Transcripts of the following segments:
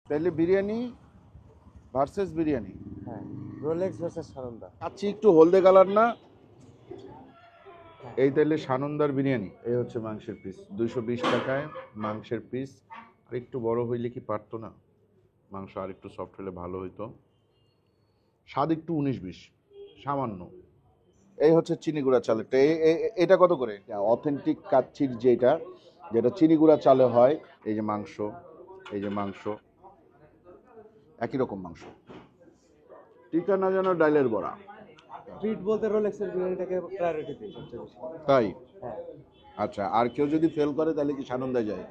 তাহলে বিরিয়ানি ভার্সেস বিরিয়ানি। হ্যাঁ, Rolex versus Sananda. আচ্ছা, একটু হলদে কালার না? হ্যাঁ। এই তাহলে সানন্দার বিরিয়ানি। এই হচ্ছে মাংসের পিস, 220 টাকায় মাংসের পিস। আর একটু বড় হইলে কি পারতো না? মাংস আর একটু সফট হলে ভালো হইতো। স্বাদ একটু 19-20 সামান্য। এই হচ্ছে চিনি গুঁড়া চালেরটা। এটা কত করে? অথেন্টিক কাচ্চির যেটা চিনি গুঁড়া চালে হয়। এই যে মাংস, এই যে মাংস, একই রকম মাংস। ঠিকানা যেন ডাইলের বড়া। ট্রিট বলতে রোলেক্সের বিরিয়ানিটাকে প্রায়োরিটি দিই সবচেয়ে বেশি। তাই? হ্যাঁ। আচ্ছা, আর কেউ যদি ফেল করে তাহলে কি সানন্দায় যায়?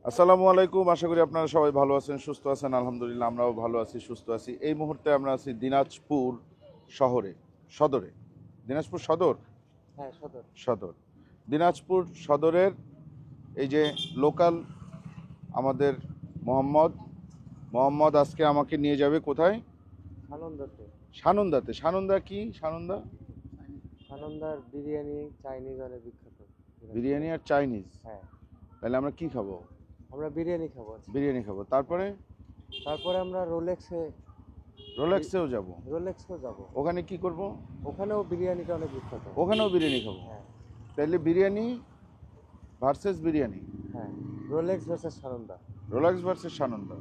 আসসালামু আলাইকুম, আশা করি আপনারা সবাই ভালো আছেন, সুস্থ আছেন। আলহামদুলিল্লাহ আমরাও ভালো আছি, সুস্থ আছি। এই মুহূর্তে আমরা আছি দিনাজপুর সদরে। দিনাজপুর সদর। হ্যাঁ, সদর। সদর দিনাজপুর সদরের এই যে লোকাল আমাদের মোহাম্মদ আজকে আমাকে নিয়ে যাবে কোথায়? সানন্দাতে। সানন্দা কি? সানন্দার বিরিয়ানি চাইনিজ অনেক বিখ্যাত। বিরিয়ানি আর চাইনিজ। হ্যাঁ। তাহলে আমরা কি খাবো? আমরা বিরিয়ানি খাবো আজকে। বিরিয়ানি খাবো। তারপরে আমরা রোলেক্সেও যাব। রোলেক্সও যাব। ওখানে কি করব? ওখানেও বিরিয়ানিটা অনেক বিখ্যাত। ওখানেও বিরিয়ানি খাবো। হ্যাঁ। তাহলে বিরিয়ানি ভার্সেস বিরিয়ানি। হ্যাঁ, Rolex versus Sananda. Rolex versus Sananda.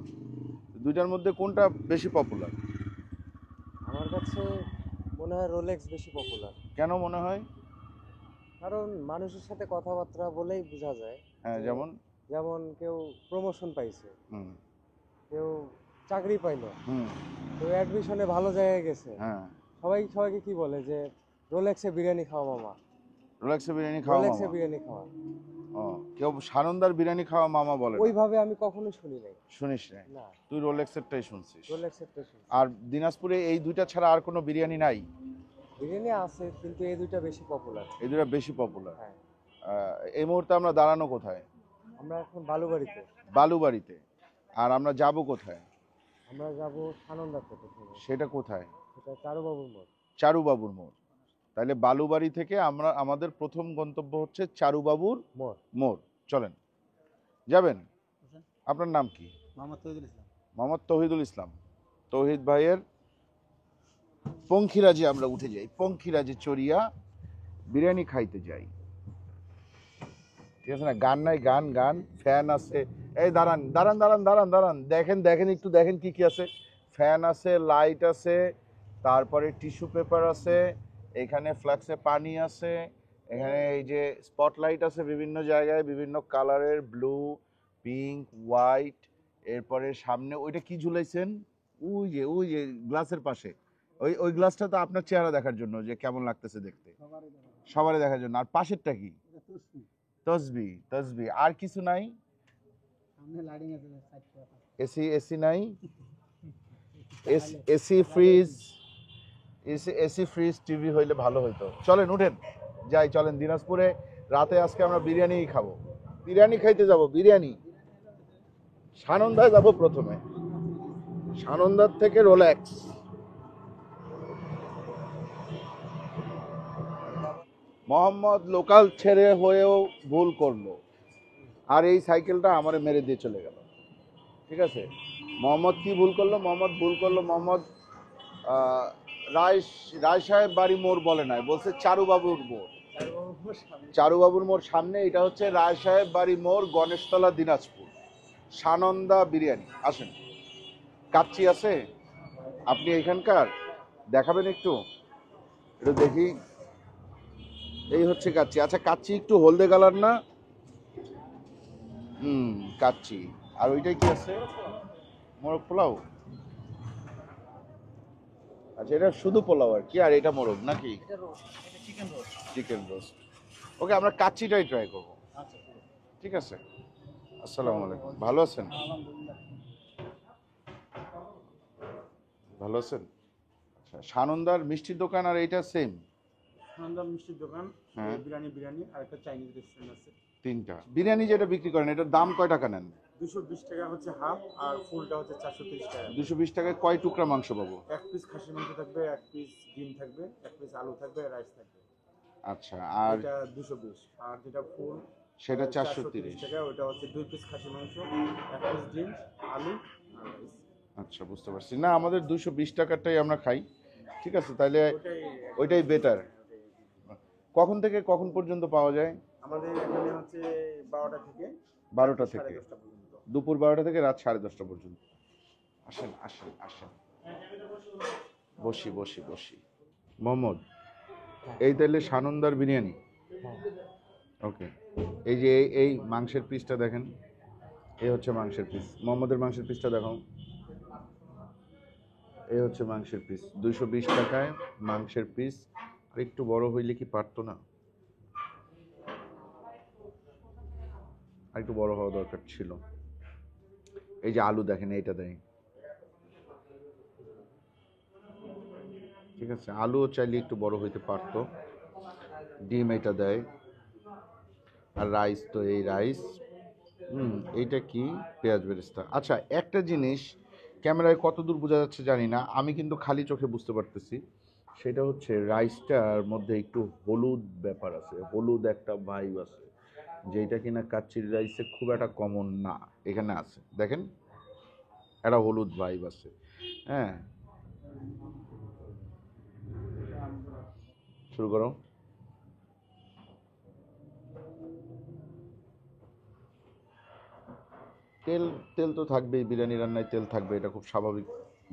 দুইটার মধ্যে কোনটা বেশি পপুলার? আমার কাছে মনে হয় রোলেক্স বেশি পপুলার। কেন মনে হয়? কারণ মানুষের সাথে কথাবার্তা বলেই বোঝা যায়। হ্যাঁ, যে যেমন যেমন কেউ প্রমোশন পাইছে, হুম কেউ চাকরি পাইলো, হুম কেউ অ্যাডমিশনে ভালো জায়গায় গেছে। হ্যাঁ, সবাইকে কি বলে যে রোলেক্সে বিরিয়ানি খাওয়া মামা, রোলেক্সে বিরিয়ানি খাওয়া রোলেক্সে মামা। বিরিয়ানি খাওয়া। ও, কেউ সানন্দার বিরিয়ানি খাওয়া মামা বলে না? ওইভাবে আমি কখনো শুনি নাই। শুনিস না? না, তুই রোলেক্সেরটাই শুনছিস। রোলেক্সের তো শুনি। আর দিনাজপুরে এই দুইটা ছাড়া আর কোনো বিরিয়ানি নাই? বিরিয়ানি আছে, কিন্তু এই দুইটা বেশি পপুলার। এই দুইটা বেশি পপুলার। হ্যাঁ। এই মুহূর্তে আমরা দাঁড়ানো কোথায়? আমরা এখন বালুবাড়িতে। বালুবাড়িতে। আর আমরা যাব কোথায়? আমরা যাব সানন্দাতে প্রথমে। সেটা কোথায়? সেটা চারুবাবুর মোড়। চারুবাবুর মোড়। তাহলে বালুবাড়ি থেকে আমাদের প্রথম গন্তব্য হচ্ছে চারুবাবুর মোড়। মোড়। চলেন, যাবেন? আপনার নাম কি? মোহাম্মদ তৌহিদুল ইসলাম। মোহাম্মদ তৌহিদুল ইসলাম। তৌহিদ ভাইয়ের পঙ্খিরাজে আমরা উঠে যাই, পঙ্খিরাজে চড়িয়া বিরিয়ানি খাইতে যাই। ঠিক আছে না? গান নাই, গান ফ্যান আছে। এই দাঁড়ান, দেখেন একটু দেখেন কি কি আছে। ফ্যান আছে, লাইট আছে, তারপরে টিস্যু পেপার আছে, এখানে ফ্লাক্সে পানি আছে, এখানে এই যে স্পটলাইট আছে বিভিন্ন জায়গায়, বিভিন্ন কালারের, ব্লু, পিঙ্ক, হোয়াইট। এরপরে সামনে ওইটা কি ঝুলাইছেন? ওই যে গ্লাসের পাশে, ওই গ্লাসটা তো আপনার চেহারা দেখার জন্য, যে কেমন লাগতেছে দেখতে, সবারই দেখার জন্য। আর পাশেরটা কি? তসবি। আর কিছু নাই? এসি নাই? এসি ফ্রিজ টিভি হইলে ভালো হইতো। চলেন উঠেন, চলেন দিনাজপুরে রাতে আজকে আমরা বিরিয়ানিই খাবো। বিরিয়ানি খাইতে যাব। বিরিয়ানি সানন্দায় যাব প্রথমে, সানন্দার থেকে রোলেক্স। মোহাম্মদ লোকাল ছেড়ে হয়েও ভুল করলো, আর এই সাইকেলটা আমারে মেরে দিয়ে চলে গেল। ঠিক আছে, মোহাম্মদ কি ভুল করলো? মোহাম্মদ রায় সাহেব বাড়ি মোড় বলে নাই, বলছে চারুবাবুর মোড়। চারুবাবুর মোড় সামনে। এটা হচ্ছে রায় সাহেব বাড়ি মোড়, গণেশতলা, দিনাজপুর। সানন্দা বিরিয়ানি। আসেন, কাচ্চি আছে? আপনি এখানকার দেখাবেন একটু দেখি। এই হচ্ছে কাচ্চি। আচ্ছা, কাচ্চি একটু হলদে কালার না? কাচ্চি। আর ওইটাই কি আছে? মোরগ পোলাও। আচ্ছা, এটা শুধু পোলাও আর কি? আর এটা মোরগ নাকি? Chicken roast. ওকে, আমরা কাচ্চিটাই ট্রাই করবো। ঠিক আছে। আসসালামু আলাইকুম। ভালো আছেন? ভালো আছেন? আচ্ছা, সানন্দার মিষ্টির দোকান আর এইটা সেম? সানন্দা মিষ্টির দোকান, হ্যাঁ। বিরিয়ানি আর একটা চাইনিজ রেস্টুরেন্ট আছে। তিনটা। বিরিয়ানি যেটা বিক্রি করেন এটার দাম কয় টাকা নেন? 220 টাকা হচ্ছে হাফ, আর ফুলটা হচ্ছে 430 টাকা। 220 টাকায় কয় টুকরা মাংস পাবো? এক পিস খাসির মাংস থাকবে, এক পিস ডিম থাকবে, এক পিস আলু থাকবে, রাইস থাকবে। আচ্ছা, আর এটা 220, আর যেটা ফুল সেটা 430 430। টাকা। ওটা হচ্ছে 2 পিস খাসি মাংস, 1 পিস ডিম, আলু আর রাইস। আচ্ছা, বুঝতে পারছি। না, আমাদের 220 টাকারটাই আমরা খাই। ঠিক আছে, তাহলে ওটাই ওইটাই বেটার। হ্যাঁ, ওটাই। কখন থেকে কখন পর্যন্ত পাওয়া যায়? আমাদের এখানে হচ্ছে 12টা থেকে 12টা রাত্রি থেকে 10:30 পর্যন্ত। দুপুর 12টা থেকে রাত 10:30 পর্যন্ত। আসেন আসেন আসেন, বসি বসি বসি। মোহাম্মদ, এই তাহলে সানন্দার বিরিয়ানি। হ্যাঁ। ওকে, এই যে এই মাংসের পিসটা দেখেন, এই হচ্ছে মাংসের পিস। মোহাম্মদের মাংসের পিসটা দেখো, এই হচ্ছে মাংসের পিস। 220 টাকায় মাংসের পিস। আর একটু বড় হইলে কি পারতো না? আর একটু বড় হওয়া দরকার ছিল। এই যে আলু দেখেন, এইটা দেয়। ঠিক আছে, আলুও চাইলে একটু বড় হইতে পারতো। ডিম এটা দেয়। আর রাইস তো এই রাইস। এইটা কি? পেঁয়াজ বেরেস্তা। আচ্ছা, একটা জিনিস ক্যামেরায় কত দূর বোঝা যাচ্ছে জানি না, আমি কিন্তু খালি চোখে বুঝতে পারতেছি। সেটা হচ্ছে রাইসটার মধ্যে একটু হলুদ ব্যাপার আছে, হলুদ একটা ভাইব আছে, যেটা কিনা কাচ্চির রাইসে খুব একটা কমন না। এখানে আছে দেখেন, একটা হলুদ ভাইব আছে। হ্যাঁ, শুরু করো। তেল তেল তো থাকবেই, বিরিয়ানি রান্নায় তেল থাকবে, এটা খুব স্বাভাবিক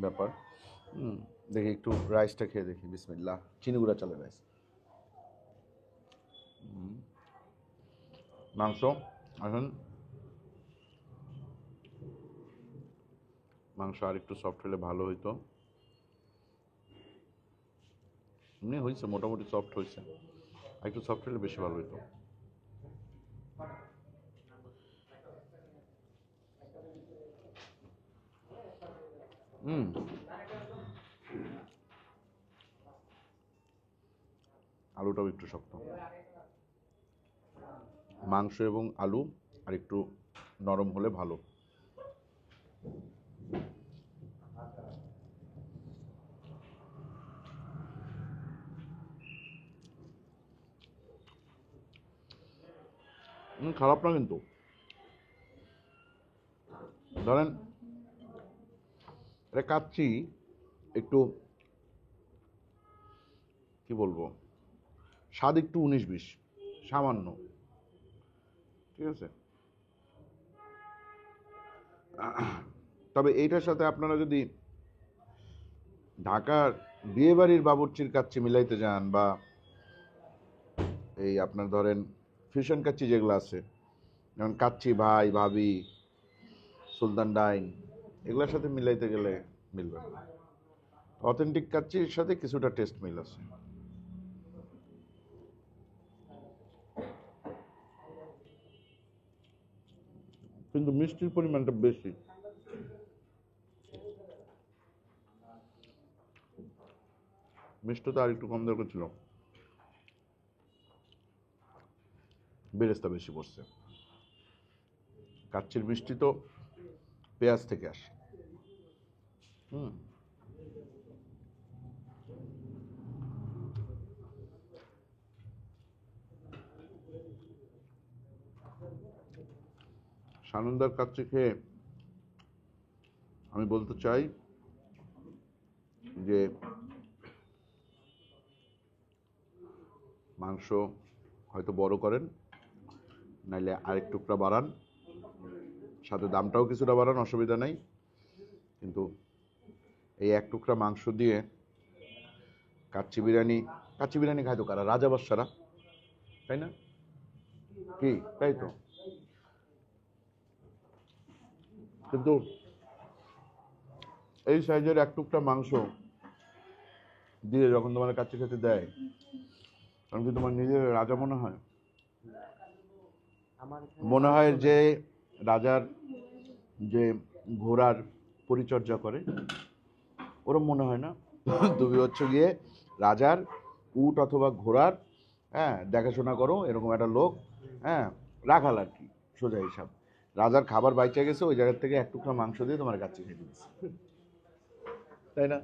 ব্যাপার। দেখি একটু রাইসটা খেয়ে দেখি। বিসমিল্লাহ। চিনি গুঁড়া চালের রাইস। মাংস এখন, মাংস আর একটু সফট হলে ভালো হইতো। এমনি হয়েছে, মোটামুটি সফট হয়েছে, আর একটু সফট হলে বেশি ভালো হইতো। হুম, আলুটাও একটু শক্ত। মাংস এবং আলু আর একটু নরম হলে ভালো। খারাপ না কিন্তু। ধরেন এটা কাচ্চি, একটু কি বলবো, স্বাদ একটু 19-20 সামান্য। ঠিক আছে, তবে এইটার সাথে আপনারা যদি ঢাকার বিয়েবাড়ির বাবুর্চির কাচ্চি মিলাইতে যান, বা এই আপনার ধরেন ফিউশন কাচ্চি যেগুলো আছে, যেমন কাচ্চি ভাই ভাবি, সুলতান ডাইন, এগুলোর সাথে মিলাইতে গেলে মিলবে না। অথেন্টিক কাচ্চির সাথে কিছুটা টেস্ট মিল আছে। কিন্তু মিষ্টির পরিমাণটা বেশি। মিষ্টিটা আর একটু কম দরকার ছিল, বেরেস্তা বেশি পড়ছে। কাচ্চির মিষ্টি তো পেঁয়াজ থেকে আসে। হুম, সানন্দার কাচ্চি খেয়ে আমি বলতে চাই যে মাংস হয়তো বড় করেন, নাইলে আরেক টুকরা বাড়ান, সাথে দামটাও কিছুটা বাড়ান, অসুবিধা নেই। কিন্তু এই এক টুকরা মাংস দিয়ে কাচ্চি বিরিয়ানি, কাচ্চি বিরিয়ানি খায় তো কারা? রাজা বাদশারা, তাই না? কি তাই তো? কিন্তু এই সাইজের এক টুকরা মাংস দিয়ে যখন তোমার কাচ্চি খেতে দেয়, তখন কি তোমার নিজের রাজা মনে হয়? আমার মনে হয় যে রাজার যে ঘোড়ার পরিচর্যা করে, ওরম মনে হয় না? তুমি হচ্ছে গিয়ে রাজার উট অথবা ঘোড়ার, হ্যাঁ, দেখাশোনা করো, এরকম একটা লোক, হ্যাঁ, রাখাল আর কি, সোজা হিসাব। রাজার খাবার বাইচা গেছে, ওই জায়গার থেকে এক টুকরা মাংস দিয়ে তোমার কাছে খেয়ে দিচ্ছে, তাই না?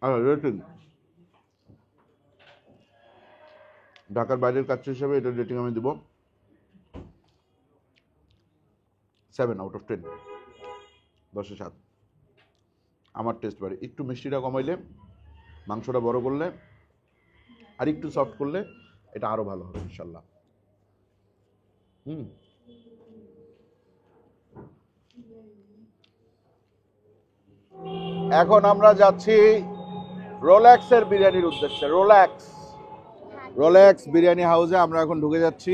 আর রেটিং ঢাকার বাইরের কাচ্চি হিসেবে এটার রেটিং আমি দেব 7/10, 10-এ 7। আমার টেস্ট বাড়ে একটু মিষ্টিটা কমাইলে, মাংসটা বড় করলে আর একটু সফট করলে এটা আরো ভালো হবে ইনশাল্লাহ। এখন আমরা যাচ্ছি রোলেক্সের বিরিয়ানির উদ্দেশ্যে। রোলেক্স বিরিয়ানি হাউসে আমরা এখন ঢুকে যাচ্ছি।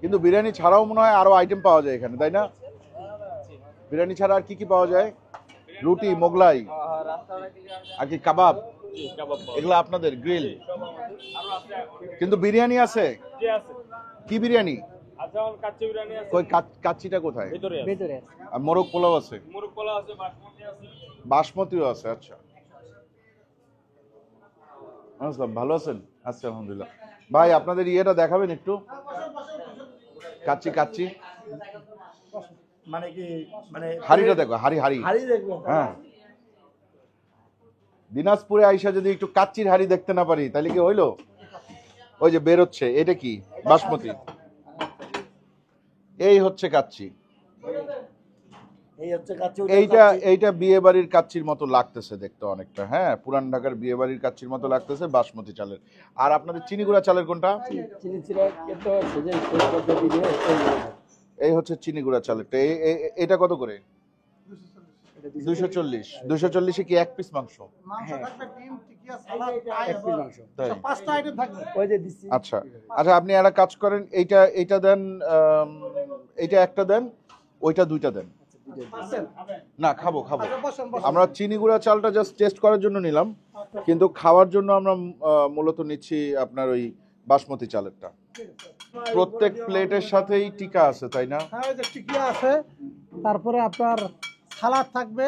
কিন্তু বিরিয়ানি ছাড়াও মনে হয় আরো আইটেম পাওয়া যায় এখানে, তাই না? বিরিয়ানি ছাড়া আর কি কি পাওয়া যায়? রুটি, মোগলাই, আর কি কাবাব, এগুলো আপনাদের গ্রিল। কিন্তু বিরিয়ানি আছে, কি বিরিয়ানি? কই কাচ্চিটা কোথায়? আর মোরগ পোলাও আছে, বাসমতিও আছে। আচ্ছা, আসসালাম, ভালো আছেন? আচ্ছা, আলহামদুলিল্লাহ। ভাই আপনাদের ইয়েটা দেখাবেন একটু, কাচ্চি মানে কি, মানে হাড়িটা দেখো, হাড়ি হাড়ি দেখবো? হ্যাঁ, দিনাজপুরে আইসা যদি একটু কাচ্চির হাড়ি দেখতে না পারি তাহলে কি হইলো? ওই যে বেরোচ্ছে, এটা কি? বাসমতি। এই হচ্ছে কাচ্চি। এই হচ্ছে কাচ্চি। এইটা বিয়ে বাড়ির কাচ্চির মতো লাগতেছে দেখতে অনেকটা। হ্যাঁ, পুরান ঢাকার বিয়ে বাড়ির কাচ্চির মতো লাগতেছে, বাসমতি চালের। আর আপনাদের চিনিগুড়া চালের কোনটা? এই হচ্ছে চিনিগুড়া চালেরটা। এটা কত করে? 240। 240-এ কি এক পিস মাংস? আচ্ছা আচ্ছা, আপনি একটা কাজ করেন, এইটা দেন, এইটা একটা দেন, ওইটা দুইটা দেন। না, খাবো। আমরা চিনিগুড়া চালটা জাস্ট টেস্ট করার জন্য নিলাম, কিন্তু খাওয়ার জন্য আমরা মূলত নিচ্ছি আপনার ওই বাসমতি চালেরটা। প্রত্যেক প্লেটের সাথেই টিকা আছে, তাই না? হ্যাঁ, ওই যে টিকিয়া আছে, তারপরে আপনার সালাদ থাকবে,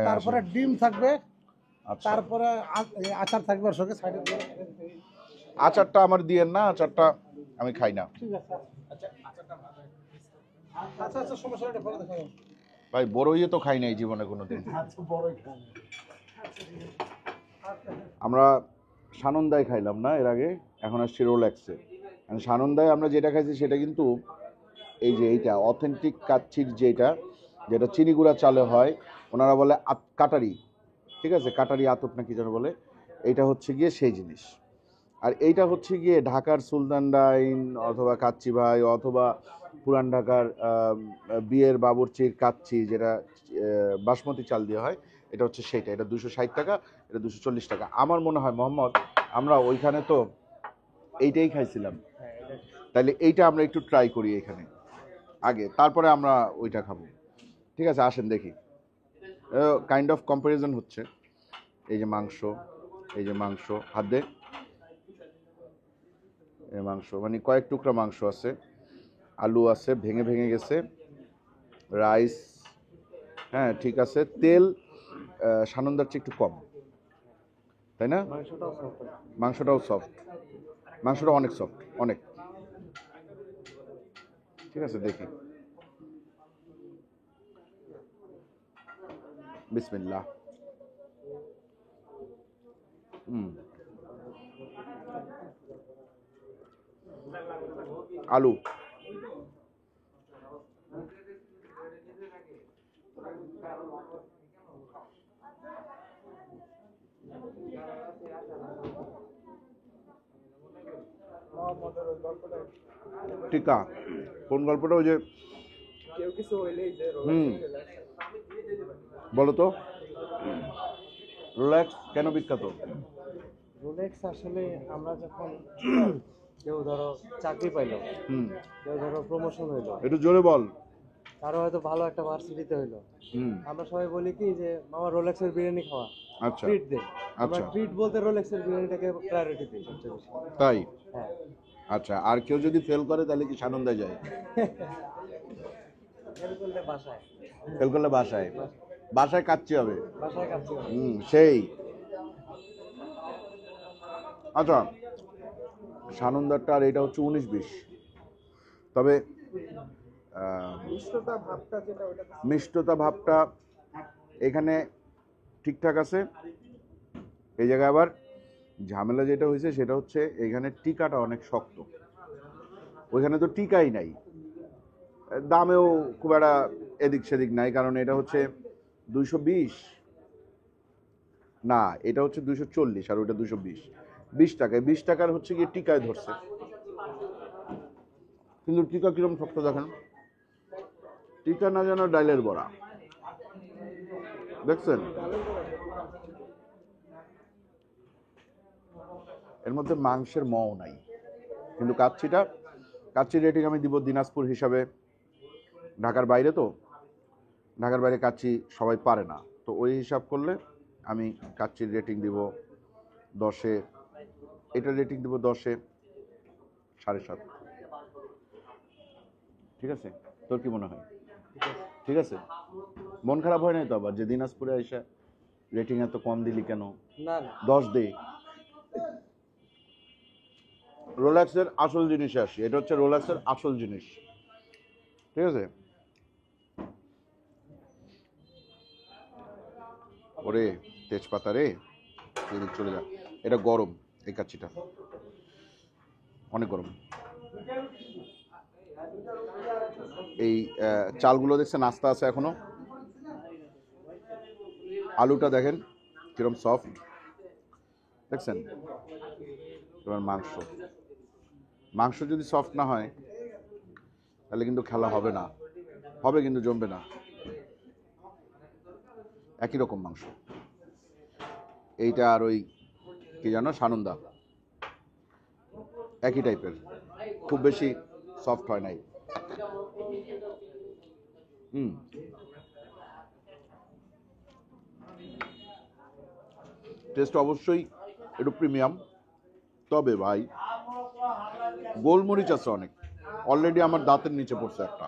তারপরে ডিম থাকবে, আচ্ছা, তারপরে আচার থাকবে ওর সঙ্গে সাইডে। আচারটা আমার দিয়েন না, আচারটা আমি খাই না। ঠিক আছে, আচ্ছা, সমস্যা এটা পরে দেখাবো। ভাই বড়ইয়ে তো খাই নাই জীবনে কোনোদিন। আমরা সানন্দায় খাইলাম না এর আগে, এখন আসছি রোলেক্সে। সানন্দায় আমরা যেটা খাইছি সেটা কিন্তু এই যে এইটা অথেন্টিক কাচ্চির, যেটা চিনিগুড়া চালে হয়, ওনারা বলে কাটারি, ঠিক আছে, কাটারি আতপ না কি যেন বলে। এইটা হচ্ছে গিয়ে সেই জিনিস। আর এইটা হচ্ছে গিয়ে ঢাকার সুলতান ডাইন অথবা কাচ্চি ভাই অথবা পুরান ঢাকার বিয়ের বাবুর্চির কাচ্চি, যেটা বাসমতি চাল দিয়ে হয়, এটা হচ্ছে সেইটা। এটা 260 টাকা, এটা 240 টাকা। আমার মনে হয় মোহাম্মদ, আমরা ওইখানে তো এইটাই খাইছিলাম, তাইলে এইটা আমরা একটু ট্রাই করি এখানে আগে, তারপরে আমরা ওইটা খাবো। ঠিক আছে, আসেন দেখি। কাইন্ড অফ কম্পারিজন হচ্ছে। এই যে মাংস, হাত দে। এই মাংস মানে কয়েক টুকরা মাংস আছে, আলু আছে ভেঙে গেছে, রাইস, হ্যাঁ ঠিক আছে। তেল সানন্দার চেয়ে একটু কম, তাই না? মাংসটাও সফট, মাংসটা অনেক সফট, অনেক। ঠিক আছে, দেখি। বিসমিল্লাহ। আলু, টিকা। কোন গল্পটা? ওই যে বলো তো, রোলেক্স কেন বিখ্যাত? রোলেক্স আসলে আমরা যখন কেউ ধরো চাকরি পাইলো, কেউ ধরো প্রমোশন হইলো, একটু জোরে বল। কারো হয়তো ভালো একটা ভার্সিটিতে হইলো, আমরা সবাই বলি কি যে মামা রোলেক্সের বিরিয়ানি খাওয়া, আচ্ছা, ট্রিট দে। আমরা আচ্ছা, ট্রিট বলতে রোলেক্সের বিরিয়ানিটাকে প্রায়োরিটি দিই সবচেয়ে বেশি। তাই? হ্যাঁ। আচ্ছা, আর কেউ যদি ফেল করে তাহলে কি সানন্দায় যায়? ফেল করলে বাসায়, ফেল করলে বাসায় কাচ্চি হবে। বাসায় কাচ্চি হবে। সেই। আচ্ছা, সানন্দারটা আর এটা হচ্ছে 19-20। তবে মিষ্টতা ভাবটা এখানে ঠিকঠাক আছে। এই জায়গায় আবার ঝামেলা যেটা হয়েছে সেটা হচ্ছে এখানে টিকাটা অনেক শক্ত, ওইখানে তো টিকাই নাই, দামেও খুব একটা এদিক সেদিক নাই, কারণ এটা হচ্ছে 220, না এটা হচ্ছে 240 আর ওইটা 220, 20 টাকায়, 20 টাকার হচ্ছে গিয়ে টিকায় ধরছে, কিন্তু টিকা কিরম শক্ত দেখেন, টিকা না যেন ডাইলের বড়া, দেখছেন? এর মধ্যে মাংসের মও নাই, কিন্তু কাচ্চির রেটিং আমি দিব দিনাজপুর হিসাবে, ঢাকার বাইরে তো, ঢাকার বাইরে কাচ্চি সবাই পারে না, তো ওই হিসাব করলে আমি কাচ্চির রেটিং দিব 10-এ, এটার রেটিং দিব 10-এ 7.5। ঠিক আছে, তোর কি মনে হয়? ঠিক আছে, মন খারাপ হয় নাই তো আবার যে দিনাজপুরে আইসা রেটিং এত কম দিলি কেন? না না 10 দে। রোলেক্সের আসল জিনিসে আসি, এটা হচ্ছে রোলেক্সের আসল জিনিস, ঠিক আছে? ওরে তেজপাতা রে, এদিক চলে যা, এটা গরম, এই কাচ্চিটা অনেক গরম। এই চালগুলো দেখছেন আস্তে আস্তে এখনো, আলুটা দেখেন কিরম সফট, দেখছেন? এবার মাংস যদি সফট না হয় তাহলে কিন্তু খেলা হবে না, হবে কিন্তু জমবে না। একই রকম মাংস, এইটা আর ওই কি জানো সানন্দা একই টাইপের, খুব বেশি সফট হয় নাই। টেস্ট অবশ্যই একটু প্রিমিয়াম, তবে ভাই গোলমরিচ আছে অনেক, অলরেডি আমার দাঁতের নিচে পড়ছে একটা।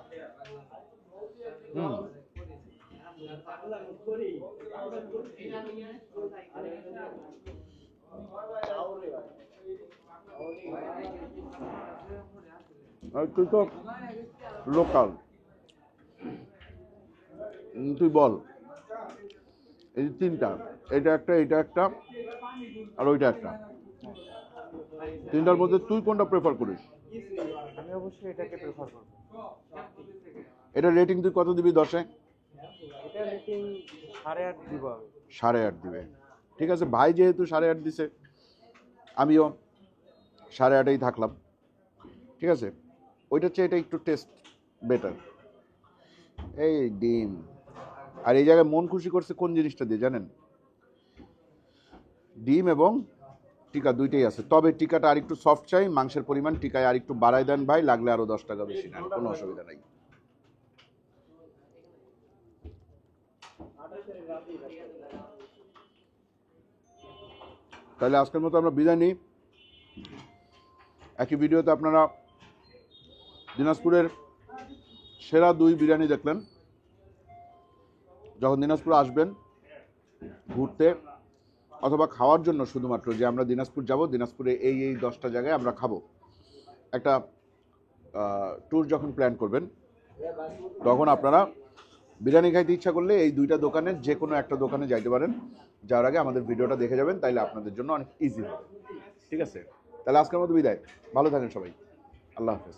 তুই তো লোকাল, তুই বল, এই তিনটা, এটা একটা, এটা একটা, আর ওইটা একটা, তিনটার মধ্যে তুই কোনটা প্রেফার করিস? আমি অবশ্যই এটাকে প্রেফার করব। এটা রেটিং তুই কত দিবি 10-এ? এটা রেটিং 8.5 দিব আমি। 8.5 দিবে, ঠিক আছে। ভাই যেহেতু 8.5 দিছে, আমিও 8.5-এই থাকলাম, ঠিক আছে। ওইটার চেয়ে এটা একটু টেস্ট বেটার। এই ডিম, আর এই জায়গায় মন খুশি করছে কোন জিনিসটা দিয়ে জানেন? ডিম এবং টিকা দুইটাই আছে, তবে টিকাটা আর একটু সফট চাই, মাংসের পরিমাণ টিকায় আর একটু বাড়াই দেন ভাই, লাগলে আরো 10 টাকা বেশি নেন, কোনো অসুবিধা নাই। তাহলে আজকের মতো আমরা বিদায় নিই। একই ভিডিওতে আপনারা দিনাজপুরের সেরা 2 বিরিয়ানি দেখলেন। যখন দিনাজপুর আসবেন ঘুরতে অথবা খাওয়ার জন্য, শুধুমাত্র যে আমরা দিনাজপুর যাব, দিনাজপুরে এই 10টা জায়গায় আমরা খাবো, একটা ট্যুর যখন প্ল্যান করবেন, তখন আপনারা বিরিয়ানি খাইতে ইচ্ছা করলে এই 2টা দোকানের যে কোনো একটা দোকানে যাইতে পারেন। যাওয়ার আগে আমাদের ভিডিওটা দেখে যাবেন, তাইলে আপনাদের জন্য অনেক ইজি হবে। ঠিক আছে, তাহলে আজকের মতো বিদায়, ভালো থাকেন সবাই, আল্লাহ হাফেজ।